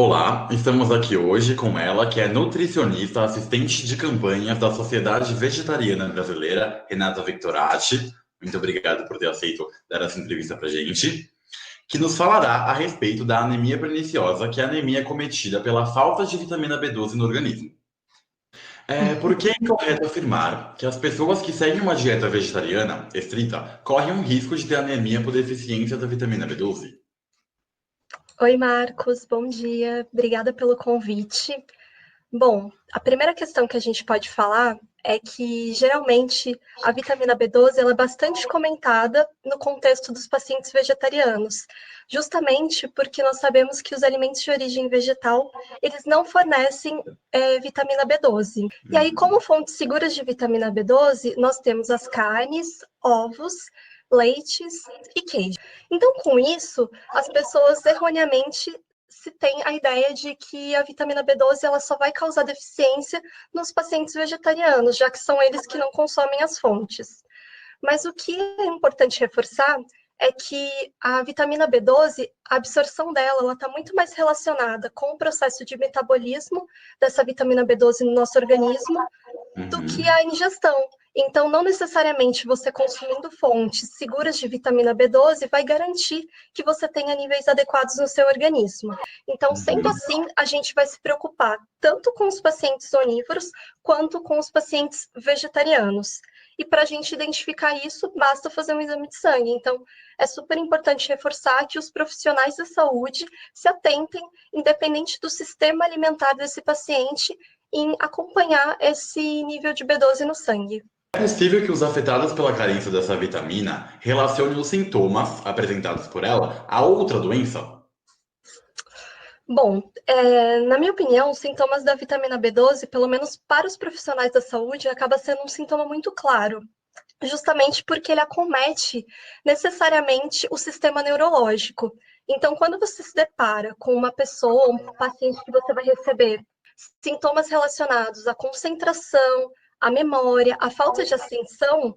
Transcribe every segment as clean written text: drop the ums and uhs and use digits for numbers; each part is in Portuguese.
Olá, estamos aqui hoje com ela, que é nutricionista, assistente de campanhas da Sociedade Vegetariana Brasileira, Renata Victorati. Muito obrigado por ter aceito dar essa entrevista para gente. Que nos falará a respeito da anemia perniciosa, que é a anemia cometida pela falta de vitamina B12 no organismo. Por que é incorreto afirmar que as pessoas que seguem uma dieta vegetariana estrita correm um risco de ter anemia por deficiência da vitamina B12? Oi, Marcos, bom dia. Obrigada pelo convite. Bom, a primeira questão que a gente pode falar é que geralmente a vitamina B12 ela é bastante comentada no contexto dos pacientes vegetarianos, justamente porque nós sabemos que os alimentos de origem vegetal eles não fornecem vitamina B12. E aí, como fontes seguras de vitamina B12, nós temos as carnes, ovos, leites e queijo. Então, com isso, as pessoas erroneamente se tem a ideia de que a vitamina B12 ela só vai causar deficiência nos pacientes vegetarianos, já que são eles que não consomem as fontes. Mas o que é importante reforçar é que a vitamina B12, a absorção dela, ela está muito mais relacionada com o processo de metabolismo dessa vitamina B12 no nosso organismo do Uhum. que a ingestão. Então, não necessariamente você consumindo fontes seguras de vitamina B12 vai garantir que você tenha níveis adequados no seu organismo. Então, sendo assim, a gente vai se preocupar tanto com os pacientes onívoros quanto com os pacientes vegetarianos. E para a gente identificar isso, basta fazer um exame de sangue. Então, é super importante reforçar que os profissionais da saúde se atentem, independente do sistema alimentar desse paciente, em acompanhar esse nível de B12 no sangue. É possível que os afetados pela carência dessa vitamina relacionem os sintomas apresentados por ela a outra doença? Bom, na minha opinião, os sintomas da vitamina B12, pelo menos para os profissionais da saúde, acaba sendo um sintoma muito claro, justamente porque ele acomete necessariamente o sistema neurológico. Então, quando você se depara com uma pessoa, um paciente que você vai receber sintomas relacionados à concentração, à memória, à falta de atenção,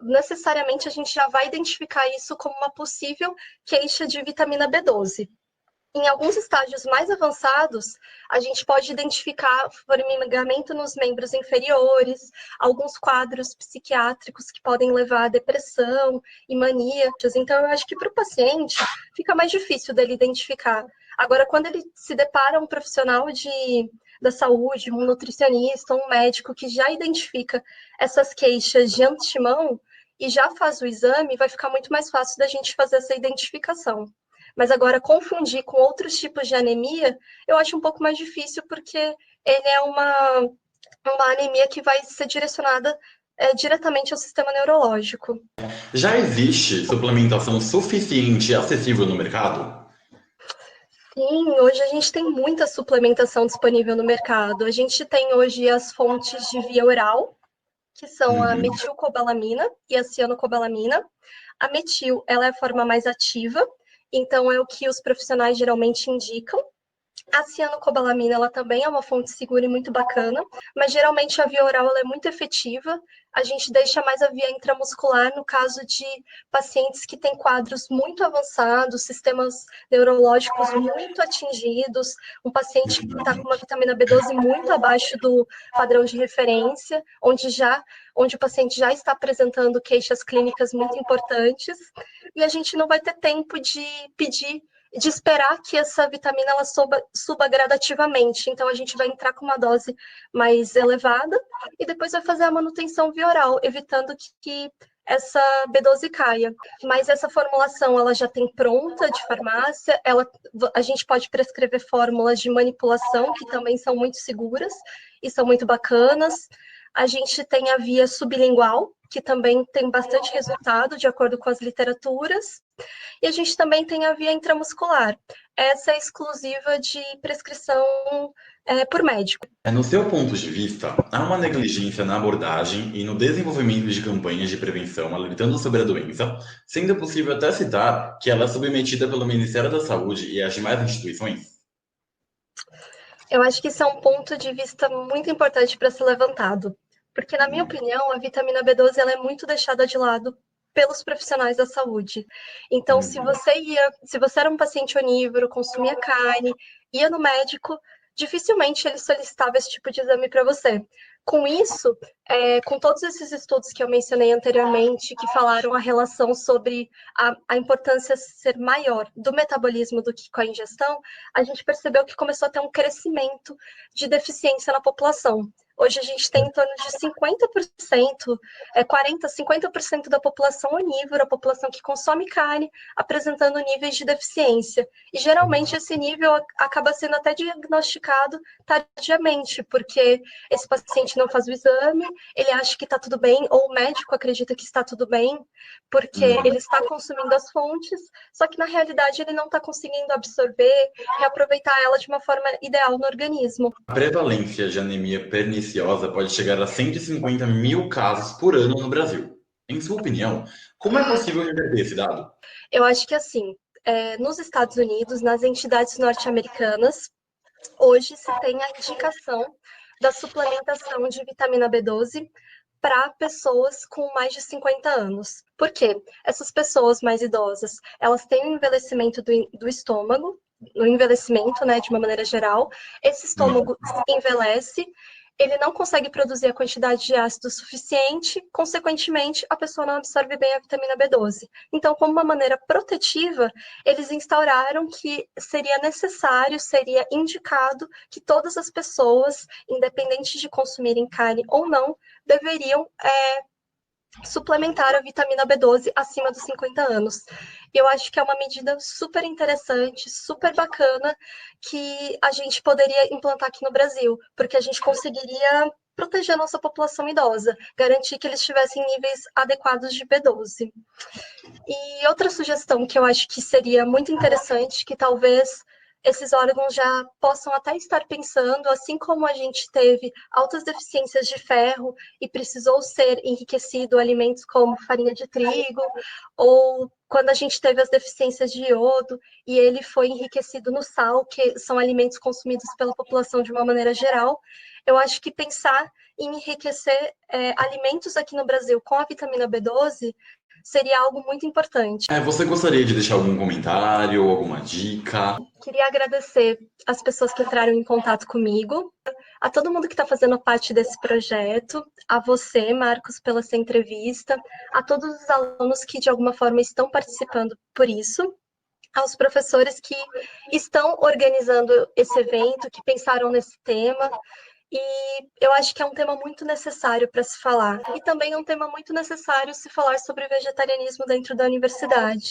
necessariamente a gente já vai identificar isso como uma possível queixa de vitamina B12. Em alguns estágios mais avançados, a gente pode identificar formigamento nos membros inferiores, alguns quadros psiquiátricos que podem levar a depressão e manias. Então, eu acho que para o paciente fica mais difícil dele identificar. Agora, quando ele se depara um profissional da saúde, um nutricionista, um médico que já identifica essas queixas de antemão e já faz o exame, vai ficar muito mais fácil da gente fazer essa identificação. Mas agora, confundir com outros tipos de anemia, eu acho um pouco mais difícil, porque ele é uma anemia que vai ser direcionada diretamente ao sistema neurológico. Já existe suplementação suficiente e acessível no mercado? Sim, hoje a gente tem muita suplementação disponível no mercado. A gente tem hoje as fontes de via oral, que são a Uhum. metilcobalamina e a cianocobalamina. A metil, ela é a forma mais ativa, então é o que os profissionais geralmente indicam. A cianocobalamina, ela também é uma fonte segura e muito bacana, mas geralmente a via oral ela é muito efetiva. A gente deixa mais a via intramuscular no caso de pacientes que têm quadros muito avançados, sistemas neurológicos muito atingidos, um paciente que está com uma vitamina B12 muito abaixo do padrão de referência, onde o paciente já está apresentando queixas clínicas muito importantes, e a gente não vai ter tempo de esperar que essa vitamina ela suba gradativamente. Então, a gente vai entrar com uma dose mais elevada e depois vai fazer a manutenção via oral, evitando que essa B12 caia. Mas essa formulação, ela já tem pronta de farmácia, a gente pode prescrever fórmulas de manipulação, que também são muito seguras e são muito bacanas. A gente tem a via sublingual, que também tem bastante resultado, de acordo com as literaturas. E a gente também tem a via intramuscular. Essa é exclusiva de prescrição por médico. No seu ponto de vista, há uma negligência na abordagem e no desenvolvimento de campanhas de prevenção alertando sobre a doença, sendo possível até citar que ela é submetida pelo Ministério da Saúde e as demais instituições? Eu acho que isso é um ponto de vista muito importante para ser levantado, porque, na minha opinião, a vitamina B12 ela é muito deixada de lado pelos profissionais da saúde. Então, se você era um paciente onívoro, consumia carne, ia no médico, dificilmente ele solicitava esse tipo de exame para você. Com isso, com todos esses estudos que eu mencionei anteriormente, que falaram a relação sobre a importância ser maior do metabolismo do que com a ingestão, a gente percebeu que começou a ter um crescimento de deficiência na população. Hoje a gente tem em torno de 50%, 40%, 50% da população onívora, a população que consome carne, apresentando níveis de deficiência. E geralmente esse nível acaba sendo até diagnosticado tardiamente, porque esse paciente não faz o exame, ele acha que está tudo bem, ou o médico acredita que está tudo bem, porque ele está consumindo as fontes, só que na realidade ele não está conseguindo absorver, reaproveitar ela de uma forma ideal no organismo. A prevalência de anemia perniciosa pode chegar a 150 mil casos por ano no Brasil. Em sua opinião, como é possível reverter esse dado? Eu acho que assim, nos Estados Unidos, nas entidades norte-americanas, hoje se tem a indicação da suplementação de vitamina B12 para pessoas com mais de 50 anos. Por quê? Essas pessoas mais idosas, elas têm um envelhecimento do estômago, no envelhecimento, né, de uma maneira geral, esse estômago envelhece, ele não consegue produzir a quantidade de ácido suficiente, consequentemente, a pessoa não absorve bem a vitamina B12. Então, como uma maneira protetiva, eles instauraram que seria necessário, seria indicado que todas as pessoas, independente de consumirem carne ou não, deveriam suplementar a vitamina B12 acima dos 50 anos. Eu acho que é uma medida super interessante, super bacana, que a gente poderia implantar aqui no Brasil, porque a gente conseguiria proteger a nossa população idosa, garantir que eles tivessem níveis adequados de B12. E outra sugestão que eu acho que seria muito interessante, que talvez esses órgãos já possam até estar pensando, assim como a gente teve altas deficiências de ferro e precisou ser enriquecido alimentos como farinha de trigo, ou quando a gente teve as deficiências de iodo e ele foi enriquecido no sal, que são alimentos consumidos pela população de uma maneira geral, eu acho que pensar em enriquecer alimentos aqui no Brasil com a vitamina B12 seria algo muito importante. Você gostaria de deixar algum comentário, alguma dica? Queria agradecer as pessoas que entraram em contato comigo, a todo mundo que está fazendo parte desse projeto, a você, Marcos, pela sua entrevista, a todos os alunos que de alguma forma estão participando por isso, aos professores que estão organizando esse evento, que pensaram nesse tema. E eu acho que é um tema muito necessário para se falar. E também é um tema muito necessário se falar sobre vegetarianismo dentro da universidade.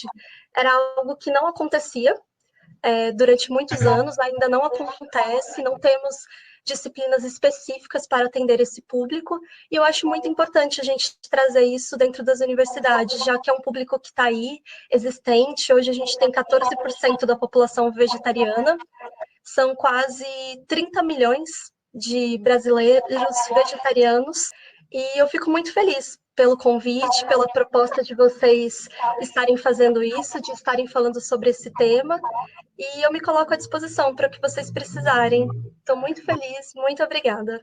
Era algo que não acontecia durante muitos anos, ainda não acontece, não temos disciplinas específicas para atender esse público, e eu acho muito importante a gente trazer isso dentro das universidades, já que é um público que está aí, existente. Hoje a gente tem 14% da população vegetariana, são quase 30 milhões de brasileiros vegetarianos, e eu fico muito feliz pelo convite, pela proposta de vocês estarem fazendo isso, de estarem falando sobre esse tema, e eu me coloco à disposição para o que vocês precisarem. Estou muito feliz, muito obrigada.